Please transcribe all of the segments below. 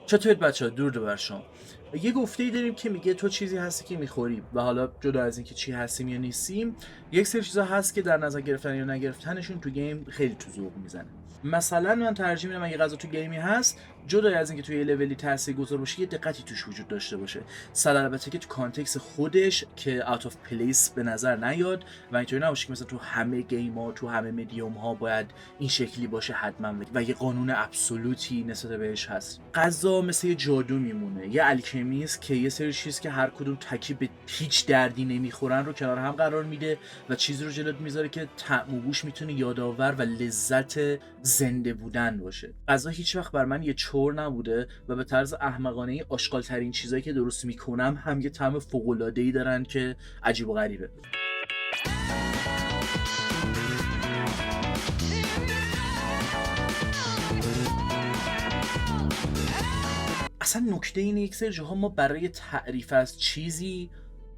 چطورید بچه‌ها؟ درود بر شما. یه گفته‌ای داریم که میگه تو چیزی هستی که میخوری و حالا جدا از اینکه چی هستیم یا نیستیم، یک سری چیزا هست که در نظر گرفتن یا نگرفتنشون تو گیم خیلی تو ذوق میزنه. مثلا من ترجیح میدم اگه غذا تو گیمی هست، جدا از اینکه توی یه لولی تاثیرگذار باشه، یه دقتی توش وجود داشته باشه. صد البته که تو کانتکست خودش که اوت اف پلیس به نظر نیاد و اینطوری نباشه که مثلا تو همه گیم‌ها تو همه مدیوم‌ها باید این شکلی باشه حتما و یه قانون ابسولوتی نسبت بهش هست. غذا مثل یه جادو میمونه، یه الکمیست که یه سری چیز که هر کدوم تکی به هیچ دردی نمیخورن رو کنار هم قرار میده و چیزی رو جلوت میذاره که طعم و بوش میتونه یادآور و لذت زنده بودن باشه. غذا هیچ وقت بر من یه چور نبوده و به طرز احمقانه آشغال ترین چیزایی که درست میکنم هم یه طعم فوق العاده ای دارن که عجیب و غریبه. اصلا نکته اینه یک سری جاها ما برای تعریف از چیزی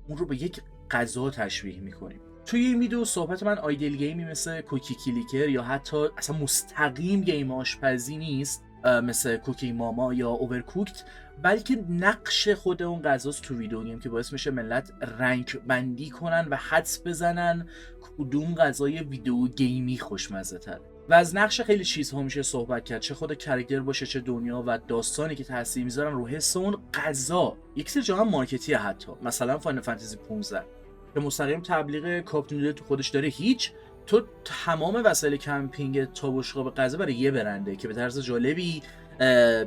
اون رو به یک غذا تشبیه میکنیم. توی این ویدیو صحبت من آیدل گیمی مثل کوکی کلیکر یا حتی اصلا مستقیم گیم آشپزی نیست مثل کوکی ماما یا اوورکوکت، بلکه نقش خود اون غذاست تو ویدیو گیم که باعث میشه ملت رنگ بندی کنن و حدس بزنن کدوم غذای ویدیو گیمی خوشمزه تر. و از نقش خیلی چیزها میشه صحبت کرد، چه خود کاراکتر باشه، چه دنیا و داستانی که تاثیر میذارن رو حس اون غذا. یک سری جاها مارکتی، حتی مثلا فاینال فانتزی 15 که مستقیم تبلیغ کاپ نودل تو خودش داره. هیچ تو تمام وسایل کمپینگ تا بشقاب غذا برای یه برنده که به طرز جالبی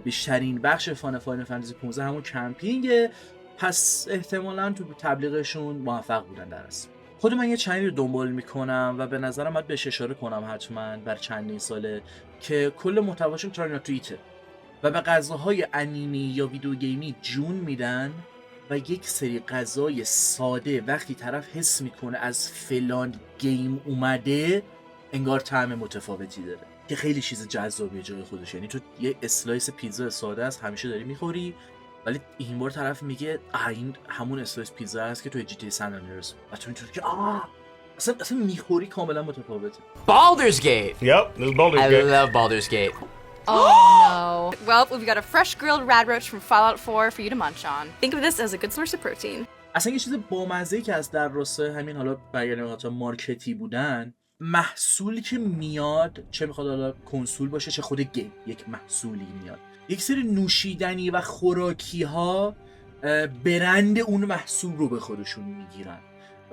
بیشترین بخش فاینال فانتزی 15 همون کمپینگه، پس احتمالاً تو تبلیغشون موفق بودن در اصل. خود من یه چنلی رو دنبال میکنم و به نظرم باید بهش اشاره کنم حتما بر چندین ساله که کل محتواشون تراین توییته و به غذاهای انیمی یا ویدیو گیمی جون میدن و یک سری غذای ساده وقتی طرف حس میکنه از فلان گیم اومده انگار طعم متفاوتی داره که خیلی چیز جذابیه جای خودش. یعنی تو یه اسلایس پیتزا ساده است همیشه داری میخوری، ولی این بار طرف میگه این همون اسلایس پیتزا است که توی جی تی سان اندریاس و تو اینطوری که اصلا میخوری کاملا متفاوته. Baldur's Gate. Yep, this is Baldur's I Gate. love Baldur's Gate. Oh no. Well, we've got a fresh grilled rad roach from Fallout 4 for you to munch on. Think of this as a good source of protein. اصلا یه چیز بامزه‌ای که از در راستای همین حالا برگردیم مارکتی بودن، محصولی که میاد چه میخواد حالا کنسول باشه چه خود گیم، یک محصولی میاد، یک سری نوشیدنی و خوراکی ها برند اون محصول رو به خودشون میگیرن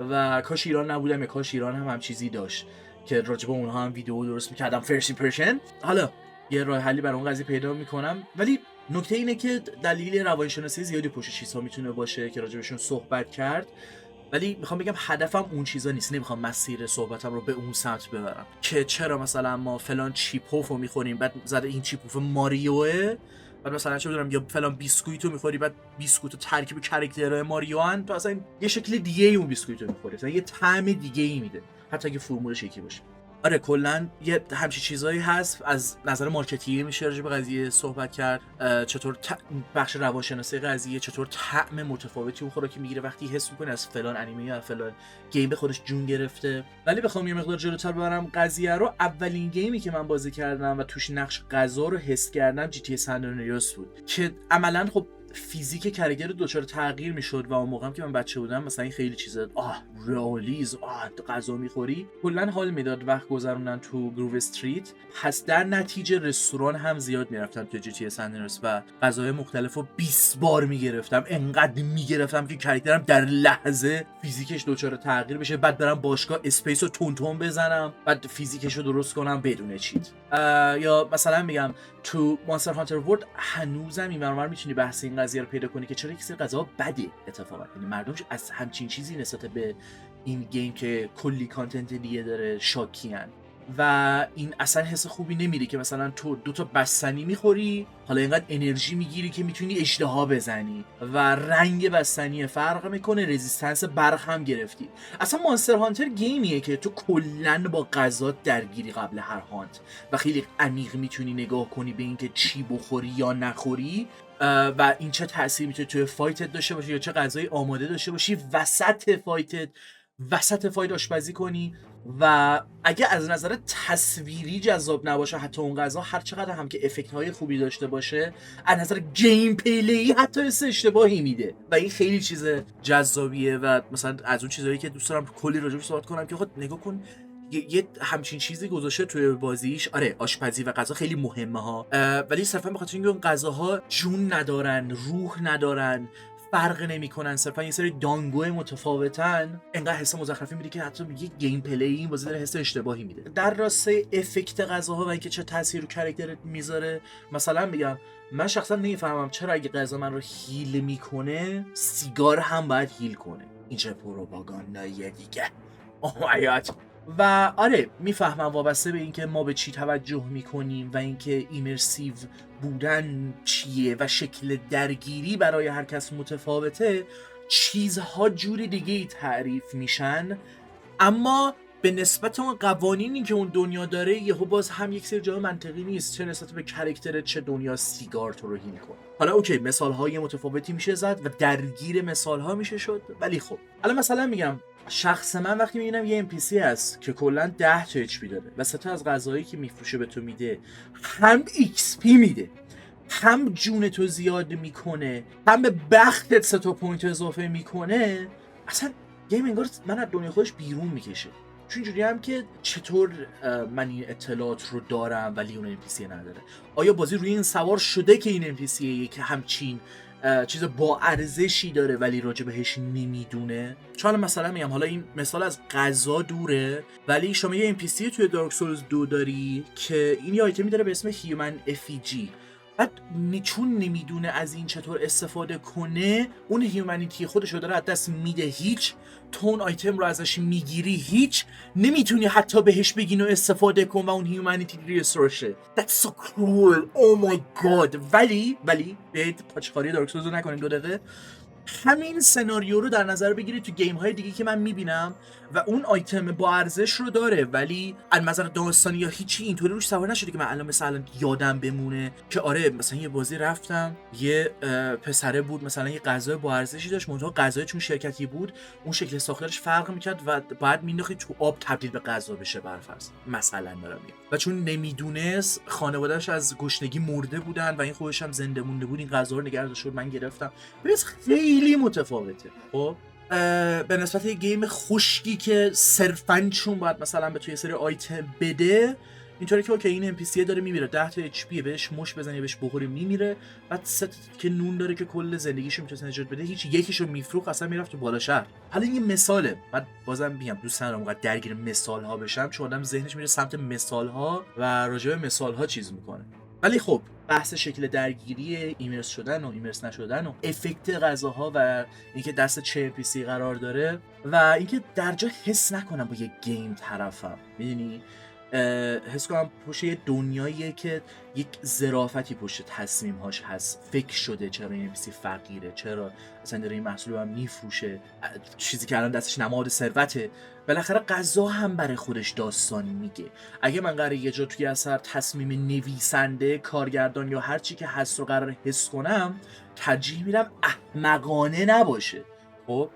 و کاش ایران نبودم یا کاش ایران هم چیزی داشت که راجبه اونها هم ویدیو درست میکردم فرست ایمپرشن. حالا یه راه حلی برای اون قضیه پیدا میکنم، ولی نکته اینه که دلیل روانشناسی زیادی پشت چیزها میتونه باشه که راجبشون صحبت کرد، ولی میخوام بگم هدفم اون چیزا نیست. نمیخوام مسیر صحبتم رو به اون سمت ببرم که چرا مثلا ما فلان چیپوفو میخوریم بعد زده این چیپوف ماریوه، بعد مثلا چه میدونم یا فلان بیسکویتو میخوری بعد بیسکویتو ترکیب کاراکترهای ماریو ان، تو اصلا یه شکل دیگه ای اون بیسکویتو میخوری، مثلا یه طعم دیگه ای میده حتی اگه فرمولش یکی باشه. آره کلا یه همچین چیزایی هست. از نظر مارکتینگی میشه راجع به قضیه صحبت کرد، چطور بخش روانشناسی قضیه، چطور طعم متفاوتی اون خوراکی میگیره وقتی حس میکنه از فلان انیمه یا فلان گیم به خودش جون گرفته. ولی بخوام یه مقدار جلوتر ببرم قضیه رو، اولین گیمی که من بازی کردم و توش نقش غذا رو حس کردم جی تی سان اندریاس بود که عملاً خب فیزیک کاراکتر دچار تغییر میشد و اون موقعم که من بچه بودم مثلا این خیلی چیزا رئالیسم غذا میخوری کلا حال میداد وقت گذروندن تو گروو استریت. پس در نتیجه رستوران هم زیاد میرفتم تو جی تی سان اندریاس و غذاهای مختلفو 20 بار میگرفتم، انقدر میگرفتم که کاراکترم در لحظه فیزیکش دچار تغییر بشه، بعد برم باشگاه اسپیس رو تون بزنم بعد فیزیکش رو درست کنم بدون چیت. یا مثلا میگم تو مانستر هانتر ورلد هنوزم این برنامه میتونی بحث این قضیه رو پیدا کنی که چرا یک سری غذا بده اتفاقا، یعنی مردم از همچین چیزی نسبت به این گیم که کلی کانتنت دیگه داره شاکیان و این اصلا حس خوبی نمیده که مثلا تو 2 تا بستنی میخوری حالا اینقدر انرژی میگیری که میتونی اشتها بزنی و رنگ بستنی فرق میکنه، رزिस्टنس برق هم گرفتی. اصلا مانستر هانتر گیمیه که تو کلا با غذا درگیری قبل هر هانت و خیلی عمیق میتونی نگاه کنی به اینکه چی بخوری یا نخوری و این چه تأثیری میتونه توی فایتت داشته باشه یا چه غذایی آماده داشته باشی وسط فایت آشپزی کنی و اگه از نظر تصویری جذاب نباشه حتی اون غذا، هر چقدر هم که افکت های خوبی داشته باشه از نظر گیم پلی حتی حس اشتباهی میده و این خیلی چیز جذابیه. و مثلا از اون چیزایی که دوست دارم کلی راجعش صحبت کنم که خود نگاه کن یه همچین چیزی گذاشته توی بازیش. آره آشپزی و غذا خیلی مهمه ها، ولی صرفا بخاطر اینکه اون غذاها جون ندارن، روح ندارن، فرق نمیکنن، صرفا یه سری دانگو متفاوتن، انقدر حس مزخرفی میده که حتی یه گیم پلی این بازی داره حس اشتباهی میده. در راسته افکت غذاها و اینکه چه تاثیر رو کاراکترت میذاره، مثلا میگم من شخصا نمیفهمم چرا اگه غذا من رو هیل میکنه سیگار هم باید هیل کنه. این چه پروپاگانداییه دیگه. اوه مای گاد. و آره میفهمم وابسته به اینکه ما به چی توجه میکنیم و اینکه ایمرسیو بودن چیه و شکل درگیری برای هر کس متفاوته، چیزها جوری دیگه تعریف میشن، اما به نسبت اون قوانینی که اون دنیا داره یهو باز هم یک سری جای منطقی نیست، چه نسبت به کاراکتر چه دنیا سیگار تو رو هیل کنه. حالا اوکی مثالهای متفاوتی میشه زد و درگیر مثالها میشه شد، ولی خب حالا مثلا میگم شخص من وقتی میبینم یه NPC هست که کلا 10 تا HP داره و 3 تا از غذایی که میفروشه به تو میده هم XP میده، هم جون تو زیاد میکنه، هم به بختت 3 تا پوینت اضافه میکنه، اصلا گیم انگار من از دنیا خودش بیرون میکشه. چون جوری هم که چطور من این اطلاعات رو دارم ولی اون NPC نداره؟ آیا بازی روی این سوار شده که این NPC که همچین چیز با ارزشی داره ولی راجع بهش نمیدونه؟ چون مثلا میگم حالا این مثال از غذا دوره، ولی شما یه NPC توی دارک سولز 2 داری که این یه آیتمی داره به اسم هیومن افیجی، بعد چون نمیدونه از این چطور استفاده کنه اون هیومنیتی خودش رو داره از دست میده، هیچ تو اون آیتم رو ازش میگیری هیچ نمیتونی حتی بهش بگین و استفاده کن و اون هیومنیتی ریستور شه. That's so cruel. Oh my god. ولی بیایید پاچخاری دارک سولز رو نکنیم 2 دقیقه. همین سناریو رو در نظر بگیرید تو گیم های دیگه که من میبینم و اون آیتم با ارزش رو داره ولی از نظر داستانی یا هیچی اینطوری روش سوار نشده که من الان مثلا یادم بمونه که آره مثلا یه بازی رفتم یه پسره بود مثلا یه غذای با ارزشی داشت، منتها غذای چون شرکتی بود اون شکل ساختارش فرق میکرد و بعد مینداختی تو آب تبدیل به غذا بشه برفرض مثلا دارم میگم، و چون نمیدونست خانواده‌اش از گشنگی مرده بودن و این خودش هم زنده مونده بود این غذا رو نگه داشت من گرفتم. ببین خیلی متفاوته. خب به نسبت یه گیم خشکی که صرفاً چون باید مثلا به توی سری آیتم بده اینطوری که اوکی این NPC داره میمیره 10 تا HP بهش مش بزنی بهش بخوری میمیره، بعد ست که نون داره که کل زندگیشو میتونه نجات بده هیچ یکیشو میفروخت اصلا میرفت تو بالا شهر. حالا این مثاله، بعد بازم میگم دوست ندارم اونقدر درگیر مثال ها بشم چون آدم ذهنش میره سمت مثال ها و راجع به مثال ها چیز میکنه. ولی خب بحث شکل درگیری ایمرس شدن و ایمرس نشدن و افکت غذاها و اینکه دست چه NPC قرار داره و اینکه در جا حس نکنم با یه گیم طرفم، میدونی حس کنم پشت یه دنیاییه که یک ظرافتی پشت تصمیم‌هاش هست، فکر شده چرا این NPC فقیره، چرا اصلا داره این محصول رو هم میفروشه، چیزی که الان دستش نماد ثروته. بالاخره غذا هم برای خودش داستان میگه. اگه من قراره یه جا توی اثر تصمیم نویسنده، کارگردان یا هر چی که هست رو قرار حس کنم ترجیح میدم احمقانه نباشه. خب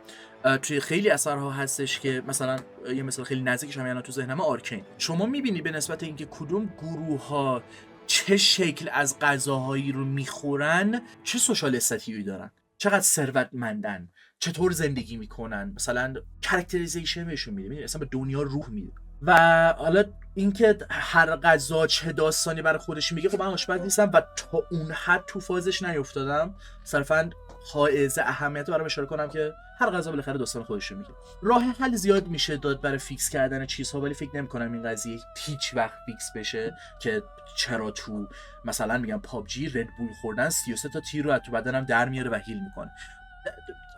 توی خیلی اثرها هستش که مثلا یه مثال خیلی نزدیکش هم تو ذهنم آرکین، شما میبینی به نسبت اینکه کدوم گروه ها چه شکل از غذاهایی رو میخورن چه سوشال استاتیوی دارن، چقدر ثروتمندن، چطور زندگی میکنن، مثلا کاراکتریزیشن بهشون میده، میدونی اصلا به دنیا روح میده. و حالا اینکه هر غذا چه داستانی برای خودش میگه، خب من آشپز نیستم و تا اون حد تو فازش نیافتادم، صرفاً حائز اهمیت رو برام اشاره کنم که هر غذا بالاخره داستان خودش رو میگه. راه حل زیاد میشه داد برای فیکس کردن چیزها، ولی فکر نمی‌کنم این قضیه هیچ وقت فیکس بشه که چرا تو مثلا میگم پابجی رد بول خوردن 33 تا تیر رو از تو بدنم در میاره و هیل میکنه.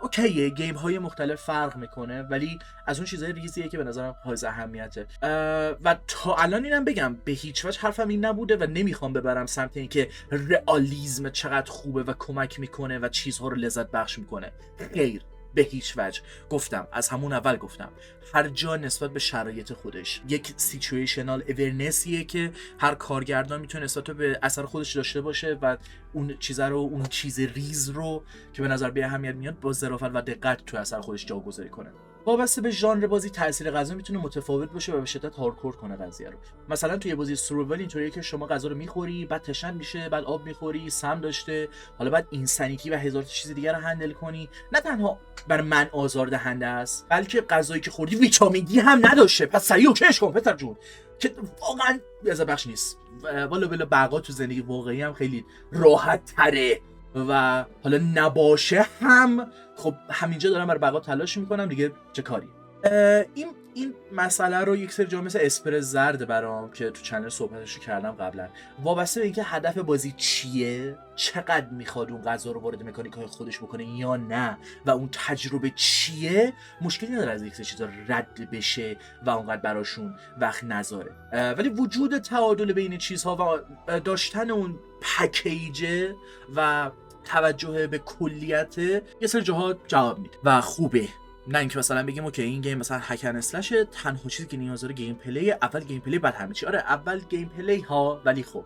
اوکیه گیم های مختلف فرق میکنه ولی از اون چیزای ریزیه که به نظرم حائز اهمیته. و تا الان اینم بگم به هیچ وجه حرفم این نبوده و نمیخوام ببرم سمت اینکه رئالیسم چقدر خوبه و کمک میکنه و چیزها رو لذت بخش میکنه. خیر، به هیچ وجه. گفتم از همون اول گفتم هر جا نسبت به شرایط خودش یک سیچویشنال اورنسیه که هر کارگردان میتونه نسبت به اثر خودش داشته باشه و اون چیزا رو، اون چیز ریز رو که به نظر بی اهمیت میاد با ظرافت و دقت تو اثر خودش جاگذاری کنه. وابسته به ژانر بازی تاثیر غذا میتونه متفاوت باشه و به شدت هاردکور کنه قضیه رو. مثلا توی بازی سروایوال اینطوریه که شما غذا رو میخوری، بعد تشنج میشه، بعد آب میخوری، سم داشته، حالا بعد اینسانیتی و هزار تا چیز دیگه رو هندل کنی. نه تنها بر من آزاردهنده است، بلکه غذایی که خوردی ویتامین دی هم نداشته. پس سریع اوکیش کن پسر جون، که واقعا از بخش نیست. والا بقا تو زندگی واقعی هم خیلی راحت تره و حالا نباشه هم خب همینجا دارم برای بقا تلاش میکنم دیگه، چه کاری. این مسئله رو یک سری جا مثل اسپرس زرد برام که تو چنل صحبتشو کردم قبلا، وابسته به اینکه هدف بازی چیه، چقدر میخواد اون غذا رو وارد مکانیک‌های خودش بکنه یا نه و اون تجربه چیه، مشکلی نداره از یک سری چیزا رد بشه و اونقدر براشون وقت نذاره. ولی وجود تعادل بین چیزها و داشتن اون پکیج و توجه به کلیت یه سری جاها جواب میده و خوبه. نه اینکه مثلا بگیم اوکی این گیم مثلا هکن اسلش، تنها چیزی که نیاز داره گیم پلی، اول گیم پلی بعد همه چی. آره اول گیم پلی ها، ولی خب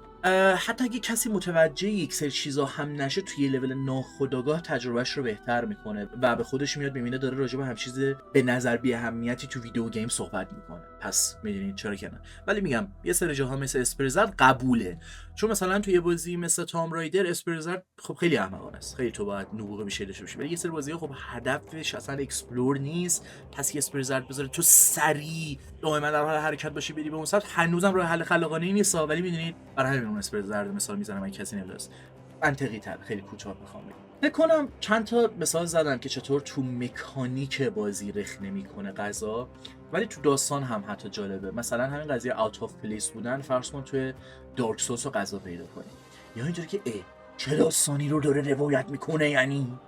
حتی اگه کسی متوجه یک سری چیزا هم نشه، توی لول ناخودآگاه تجربهش رو بهتر میکنه و به خودش میاد میبینه داره راجع به هم چیز به نظر بی اهمیتی تو ویدیو گیم صحبت میکنه. پس میدونید چرا که نه. ولی میگم یه سری جاها مثل اسپرزر قبوله، چون مثلا توی بازی مثل تام رایدر اسپرزر خب خیلی احمقانه است، خیلی تو باید نبوغ بیشتری داشته باشی. ولی یه سری بازی‌ها خب هدفش اصلا اکسپلور نیست، پس یه اسپرزر بذاره تو سریع دائما در حال حرکت باشی بری به اون سمت. هنوزم راه حل خلاقانه نیست، ولی میدونید برای همین اون اسپرزر مثال میزنم، من کسی نمیدونست منطقی تر، خیلی کوتاه میخوام بگم. فکر کنم چند تا مثال زدم که چطور تو مکانیک بازی رخ نمیکنه غذا، ولی تو داستان هم حتی جالبه. مثلا همین قضیه اوت آف پلیس بودن، فرض کن توی دارک سولز رو غذا پیدا کنی، یا اینجوری که چه داستانی رو داره روایت میکنه، یعنی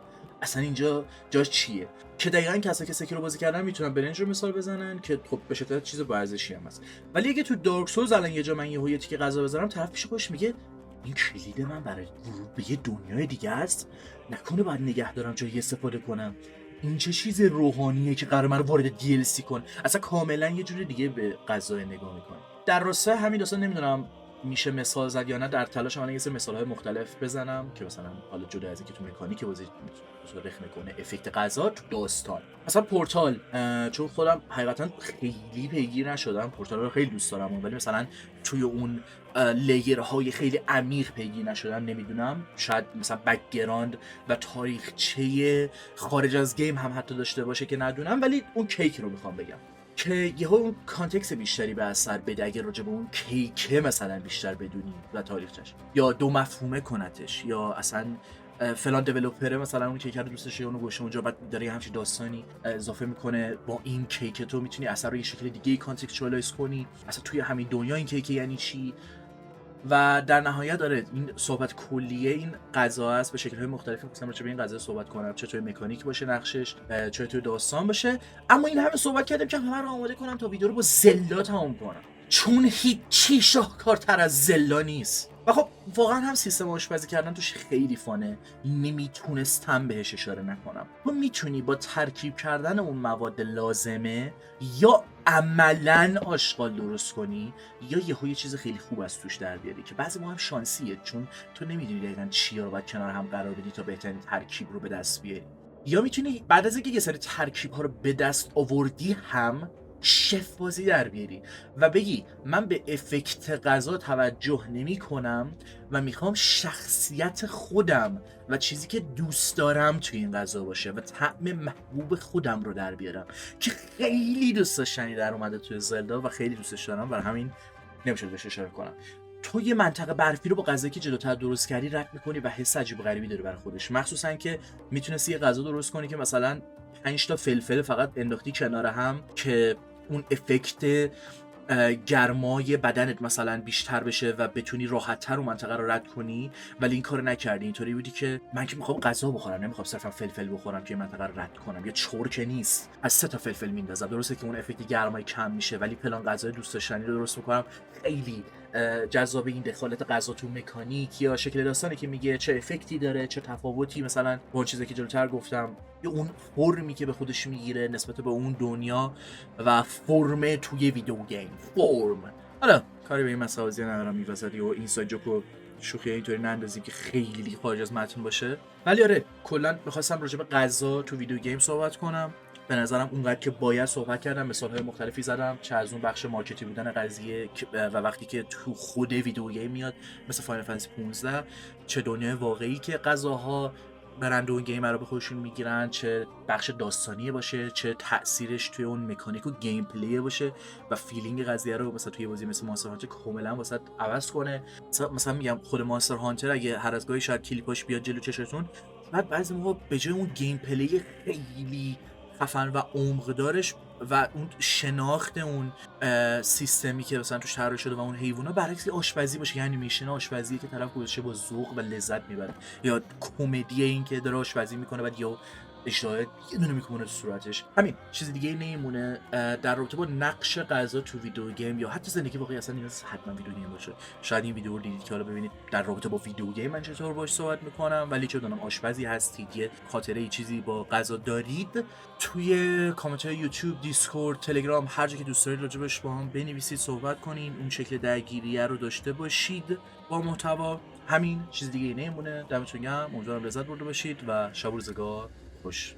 اصلا اینجا جاش چیه. که دقیقاً کسایی که سکی رو بازی کردن میتونن برنج رو مثال بزنن که خب به شدت چیز با ارزشی هم هست. ولی اگه تو دارک سولز الان یه جا من یه تیکه غذا بذارم، طرف پیش خودش میگه این کلید من برای ورود به یه دنیای دیگه است، نکنه باید نگه دارم جایی استفاده کنم. این چه چیز روحانیه که قرار منو وارد DLC کن. اصلا کاملا یه جور دیگه به غذا نگاه میکنه. در راستای همین داستان نمیدونم میشه مثال زد یا نه، در تلاشم الان یه سری مثال‌های مختلف بزنم که مثلا حالا جدا از اینکه تو مکانیک بازی رخ میکنه، افکت غذا تو داستان. مثلا پورتال، چون خودم حقیقتا خیلی پیگیر نشدم، پورتال رو خیلی دوست دارم ولی مثلا توی اون لیرهای خیلی عمیق پیگیر نشدم، نمیدونم شاید مثلا بک‌گراند و تاریخچه خارج از گیم هم حتی داشته باشه که ندونم، ولی اون کیک رو میخوام بگم که یهو اون کانتکست بیشتری به اثر بده اگه راجع به اون کیکه مثلا بیشتر بدونی و تاریخش، یا دو مفهومه کنتش، یا اصلا فلان دیولپر مثلا اون کیک رو دوست داشته اونو گوشه اونجا، بعد داره همچین داستانی اضافه میکنه با این کیک، تو میتونی اثر رو یه شکل دیگه کانتکستوالایز کنی، اصلا توی همین دنیا این کیک یعنی چی. و در نهایت داره این صحبت کلیه این غذا است، به شکل‌های مختلفی می‌خواستم راجع به این غذا صحبت کنم، چه توی مکانیک باشه نقشش، چه توی داستان باشه. اما این همه صحبت کردم که همه رو آماده کنم تا ویدیو رو با زلا تمام کنم، چون هیچی شاهکارتر از زلا نیست. و خب واقعا هم سیستم آشپزی کردن توش خیلی فانه، نمیتونستم بهش اشاره نکنم. تو میتونی با ترکیب کردن اون مواد لازمه یا عملاً آشغال درست کنی، یا یه چیز خیلی خوب از توش در بیاری که بعضی ما هم شانسیه، چون تو نمیدونی دقیقاً چیا رو باید کنار هم قرار بدی تا بهترین ترکیب رو به دست بیاری. یا میتونی بعد از اینکه یه سری ترکیب ها رو به دست آوردی هم شف بازی در بیاری و بگی من به افکت غذا توجه نمی کنم و میخوام شخصیت خودم و چیزی که دوست دارم توی این غذا باشه و طعم محبوب خودم رو در بیارم، که خیلی دوست داشتنی در اومده توی زلدا و خیلی دوستش دارم، برای همین نمیشه بهش اشاره کنم. تو یه منطقه برفی رو با غذایی که جلوتر درست کردی رد میکنی و حس عجیب و غریبی داره برای خودش، مخصوصا که میتونستی یه غذا درست کنی که مثلا 5 تا فلفل فقط انداختی کنار هم که اون افکت گرمای بدنت مثلا بیشتر بشه و بتونی راحت‌تر اون منطقه رو رد کنی، ولی این کارو نکردی. اینطوری بودی که من که میخوام غذا بخورم، نمیخوام صرفا فلفل بخورم که این منطقه رو رد کنم، یا چرک نیست از 3 تا فلفل میندازم. درسته که اون افکت گرمای کم میشه، ولی پلان غذای دوست داشتنی رو درست میکنم. خیلی جذاب این دخالت غذا تو مکانیک یا شکل داستانی که میگه چه افکتی داره، چه تفاوتی مثلا با اون چیزی که جلوتر گفتم، یا اون فرمی که به خودش میگیره نسبت به اون دنیا و فرم توی ویدیو گیم. فرم حالا کاری به این مسائل ندارم، میواسطی و اینساید جوک و شوخی اینطوری نندازیم که خیلی خارج از متن باشه، ولی آره کلا می‌خواستم راجع به غذا تو ویدیو گیم صحبت کنم. به نظرم اونقدر که باید صحبت کردم، مثال‌های مختلفی زدم، چه از اون بخش مارکتی بودن قضیه و وقتی که تو خود ویدیو گیم میاد مثل فاینال فانتزی 15، چه دنیای واقعی که غذاها برند اون گیم رو به خودشون میگیرن، چه بخش داستانی باشه، چه تأثیرش توی اون مکانیک و گیم پلی باشه و فیلینگ قضیه رو مثلا توی بازی مثل مانستر هانتر کاملا واسه عوض کنه. مثلا میگم خود مانستر هانتر اگه هر از گاهی شاید کلیپاش بیاد جلو چشتون، بعد بعضی موقع به جای اون گیم پلی خیلی خفن و عمقدارش و اون شناخت اون سیستمی که مثلا توش طراحی شده و اون حیونا، برعکس آشپزی باشه، یعنی انیمیشن آشپزی که طرف گذاشته با ذوق و لذت میبره، یا کمدی این که داره آشپزی میکنه بعد یا اشتهای یه دونه میکنه تو صورتش. همین، چیز دیگه نمیمونه در رابطه با نقش غذا تو ویدیو گیم یا حتی زندگی واقعی. اصلا نیاز حتما ویدیو گیم باشه. شاید این ویدیو رو دیدید که حالا ببینید در رابطه با ویدیو گیم من چطور باهاش صحبت میکنم، ولی چه دونم آشپزی هستید، یه خاطره چیزی با غذا دارید، توی کامنت های یوتیوب، دیسکورد، تلگرام، هر جا که دوست دارید راجبش با هم بنویسید، صحبت کنین، اون شکل درگیریه رو داشته باشید با محتوا. همین، چیز دیگه نمیمونه. دمتون گرم، امیدوارم لذت برده باشید و شب و روزگار خوش.